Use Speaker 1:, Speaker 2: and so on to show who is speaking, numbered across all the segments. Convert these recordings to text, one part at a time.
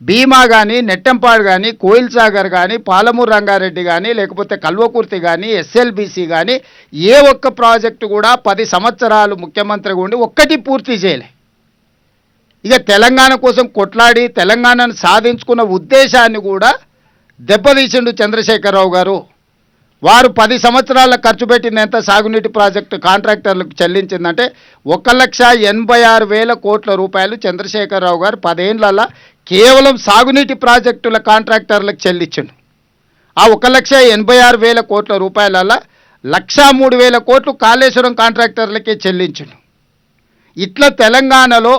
Speaker 1: భీమా కానీ, నెట్టెంపాడు కానీ, కోయిల్ సాగర్ కానీ, పాలమూరు రంగారెడ్డి కానీ, లేకపోతే కల్వకుర్తి కానీ, ఎస్ఎల్బీసీ కానీ ఏ ఒక్క ప్రాజెక్టు కూడా 10 సంవత్సరాలు ముఖ్యమంత్రిగా ఉండి ఒక్కటి పూర్తి చేయలే. ఇక తెలంగాణ కోసం కొట్లాడి తెలంగాణను సాధించుకున్న ఉద్దేశాన్ని కూడా దెబ్బతీసిండు చంద్రశేఖరరావు గారు. వారు 10 సంవత్సరాల ఖర్చు పెట్టిన ఎంత సాగునీటి ప్రాజెక్టు కాంట్రాక్టర్లకు చెల్లించిందంటే 1,86,000 కోట్ల రూపాయలు చంద్రశేఖరరావు గారు 10 ఏళ్లలో కేవలం సాగునీటి ప్రాజెక్టుల కాంట్రాక్టర్లకు చెల్లించిండు. ఆ 1,86,000 కోట్ల రూపాయలలో 1,03,000 కోట్లు కాళేశ్వరం కాంట్రాక్టర్లకే చెల్లించిండు. ఇట్లా తెలంగాణలో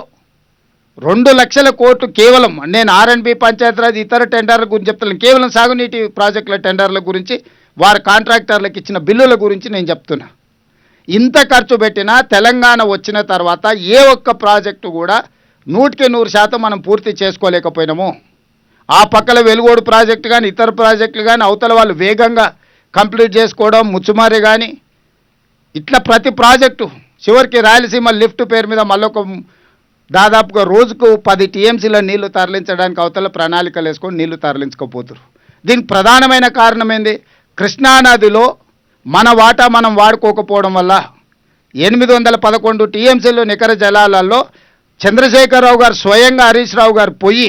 Speaker 1: 2 లక్షల కోట్లు కేవలం, నేను ఆర్ఎండ్బి పంచాయతీరాజ్ ఇతర టెండర్ల గురించి చెప్తున్నాను, కేవలం సాగునీటి ప్రాజెక్టుల టెండర్ల గురించి వారి కాంట్రాక్టర్లకు ఇచ్చిన బిల్లుల గురించి నేను చెప్తున్నా. ఇంత ఖర్చు పెట్టినా తెలంగాణ వచ్చిన తర్వాత ఏ ఒక్క ప్రాజెక్టు కూడా 100% మనం పూర్తి చేసుకోలేకపోయినాము. ఆ పక్కల వెలుగోడు ప్రాజెక్టు కానీ ఇతర ప్రాజెక్టులు కానీ అవతల వాళ్ళు వేగంగా కంప్లీట్ చేసుకోవడం, ముచ్చుమారి కానీ ఇట్లా ప్రతి ప్రాజెక్టు చివరికి రాయలసీమ లిఫ్ట్ పేరు మీద మళ్ళొక దాదాపుగా రోజుకు 10 టీఎంసీల నీళ్లు తరలించడానికి అవతల ప్రణాళికలు వేసుకొని నీళ్లు తరలించకపోతున్నారు. దీనికి ప్రధానమైన కారణం ఏంది? కృష్ణానదిలో మన వాటా మనం వాడుకోకపోవడం వల్ల 811 టీఎంసీలు నికర జలాలలో చంద్రశేఖరరావు గారు స్వయంగా హరీష్ రావు గారు పోయి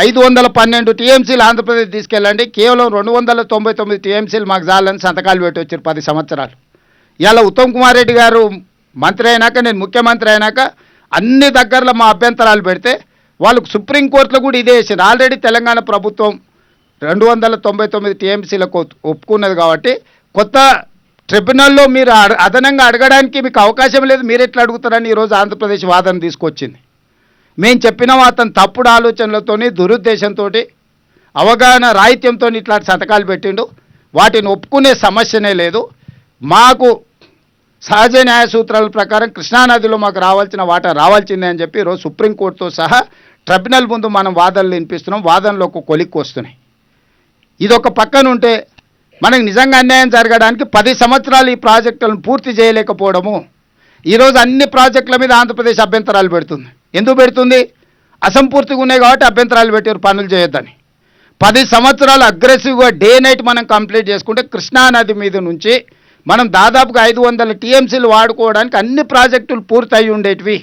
Speaker 1: 512 టీఎంసీలు ఆంధ్రప్రదేశ్ తీసుకెళ్ళండి, కేవలం 299 టీఎంసీలు మాకు చాలని సంతకాలు పెట్టి వచ్చారు 10 సంవత్సరాలు. ఇలా ఉత్తమ్ కుమార్ రెడ్డి గారు మంత్రి అయినాక, నేను ముఖ్యమంత్రి అయినాక అన్ని దగ్గరలో మా అభ్యంతరాలు పెడితే వాళ్ళకు సుప్రీంకోర్టులో కూడా ఇదే వేసింది. ఆల్రెడీ తెలంగాణ ప్రభుత్వం 299 టీఎంసీలకు ఒప్పుకున్నది కాబట్టి కొత్త ట్రిబ్యునల్లో మీరు అదనంగా అడగడానికి మీకు అవకాశం లేదు, మీరు ఎట్లా అడుగుతారని ఈరోజు ఆంధ్రప్రదేశ్ వాదన తీసుకొచ్చింది. మేము చెప్పినాం అతను తప్పుడు ఆలోచనలతో దురుద్దేశంతో అవగాహన రాహిత్యంతో ఇట్లాంటి సంతకాలు పెట్టిండు. వాటిని ఒప్పుకునే సమస్యనే లేదు. మాకు సహజ న్యాయ సూత్రాల ప్రకారం కృష్ణానదిలో మాకు రావాల్సిన వాటా రావాల్సిందే అని చెప్పి ఈరోజు సుప్రీంకోర్టుతో సహా ట్రిబ్యునల్ ముందు మనం వాదనలు వినిపిస్తున్నాం. వాదనలో ఒక కొలిక్కి వస్తున్నాయి. ఇదొక పక్కన ఉంటే మనకు నిజంగా అన్యాయం జరగడానికి 10 సంవత్సరాలు ఈ ప్రాజెక్టులను పూర్తి చేయలేకపోవడము, ఈరోజు అన్ని ప్రాజెక్టుల మీద ఆంధ్రప్రదేశ్ అభ్యంతరాలు పెడుతుంది. ఎందుకు పెడుతుంది? అసంపూర్తిగా ఉన్నాయి కాబట్టి అభ్యంతరాలు పెట్టారు, పనులు చేయొద్దని. 10 సంవత్సరాలు అగ్రెసివ్గా డే నైట్ మనం కంప్లీట్ చేసుకుంటే కృష్ణానది మీద నుంచి మనం దాదాపుగా 500 టీఎంసీలు వాడుకోవడానికి అన్ని ప్రాజెక్టులు పూర్తి అయి ఉండేటివి.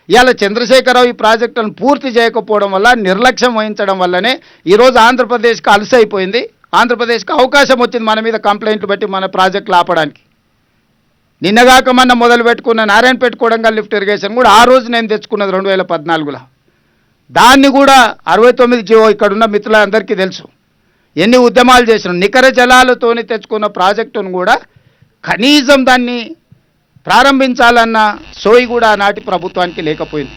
Speaker 1: ఇవాళ చంద్రశేఖరరావు ఈ ప్రాజెక్టులను పూర్తి చేయకపోవడం వల్ల, నిర్లక్ష్యం వహించడం వల్లనే ఈరోజు ఆంధ్రప్రదేశ్కి అలసైపోయింది. ఆంధ్రప్రదేశ్కి అవకాశం వచ్చింది మన మీద కంప్లైంట్లు పెట్టి మన ప్రాజెక్టులు ఆపడానికి. నిన్నగాక మొన్న మొదలు పెట్టుకున్న నారాయణపేట కొడంగల్ లిఫ్ట్ ఇరిగేషన్ కూడా ఆ రోజు నేను తెచ్చుకున్నది 2014లో. దాన్ని కూడా 69 జీవో ఇక్కడున్న మిత్రులందరికీ తెలుసు. ఎన్ని ఉద్యమాలు చేసినాం. నికర జలాలతోని తెచ్చుకున్న ప్రాజెక్టును కూడా కనీసం దాన్ని ప్రారంభించాలన్న సోయి కూడా ఆనాటి ప్రభుత్వానికి లేకపోయింది.